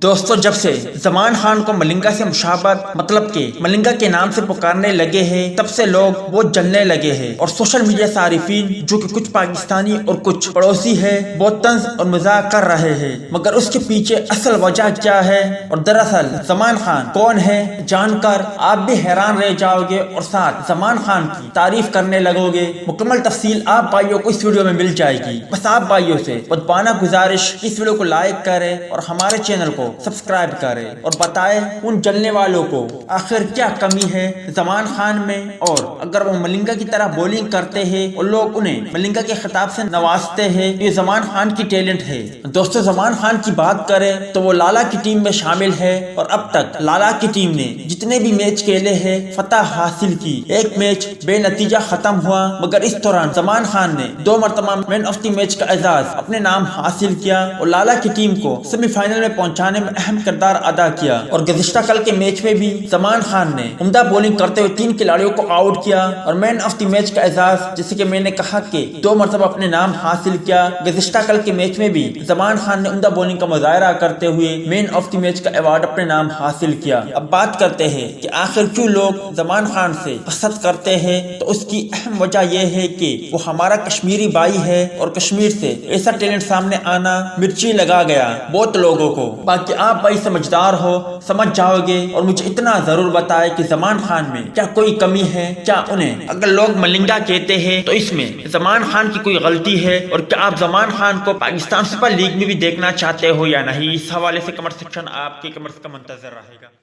دوستو، جب سے زمان خان کو ملنگا سے مشابہت مطلب کہ ملنگا کے نام سے پکارنے لگے ہیں، تب سے لوگ وہ جلنے لگے ہیں اور سوشل میڈیا صارفین جو کہ کچھ پاکستانی اور کچھ پڑوسی ہے وہ طنز اور مذاق کر رہے ہیں، مگر اس کے پیچھے اصل وجہ کیا ہے اور دراصل زمان خان کون ہے جان کر آپ بھی حیران رہ جاؤ گے اور ساتھ زمان خان کی تعریف کرنے لگو گے۔ مکمل تفصیل آپ بھائیوں کو اس ویڈیو میں مل جائے گی۔ بس آپ بھائیوں سے مدبانہ گزارش اس ویڈیو کو لائک کریں اور ہمارے چینل کو سبسکرائب کرے اور بتائے ان جلنے والوں کو آخر کیا کمی ہے زمان خان میں، اور اگر وہ ملنگا کی طرح بولنگ کرتے ہیں اور لوگ انہیں ملنگا کے خطاب سے نوازتے ہیں، یہ زمان خان کی ٹیلنٹ ہے۔ دوستو، زمان خان کی بات کریں تو وہ لالا کی ٹیم میں شامل ہے اور اب تک لالا کی ٹیم نے جتنے بھی میچ کھیلے ہیں فتح حاصل کی۔ ایک میچ بے نتیجہ ختم ہوا، مگر اس دوران زمان خان نے 2 مرتبہ مین آف دی میچ کا اعزاز اپنے نام حاصل کیا اور لالا کی ٹیم کو سیمی فائنل میں پہنچانے میں اہم کردار ادا کیا۔ اور گزشتہ کل کے میچ میں بھی زمان خان نے عمدہ بولنگ کرتے ہوئے 3 کھلاڑیوں کو آؤٹ کیا اور مین آف دی میچ کا اعزاز، جیسے کہ میں نے کہا کہ 2 مرتبہ اپنے نام حاصل کیا۔ گزشتہ کل کے میچ میں بھی زمان خان نے عمدہ بولنگ کا مظاہرہ کرتے ہوئے مین آف دی میچ کا ایوارڈ اپنے نام حاصل کیا۔ اب بات کرتے ہیں کہ آخر کیوں لوگ زمان خان سے پسند کرتے ہیں، تو اس کی اہم وجہ یہ ہے کہ وہ ہمارا کشمیری بھائی ہے اور کشمیر سے ایسا ٹیلنٹ سامنے آنا مرچی لگا گیا بہت لوگوں کو۔ باقی آپ بھائی سمجھدار ہو، سمجھ جاؤ گے اور مجھے اتنا ضرور بتائے کہ زمان خان میں کیا کوئی کمی ہے؟ کیا انہیں اگر لوگ ملنگا کہتے ہیں تو اس میں زمان خان کی کوئی غلطی ہے؟ اور کیا آپ زمان خان کو پاکستان سپر لیگ میں بھی دیکھنا چاہتے ہو یا نہیں؟ اس حوالے سے کمنٹ سیکشن آپ کے کمنٹس کا منتظر رہے گا۔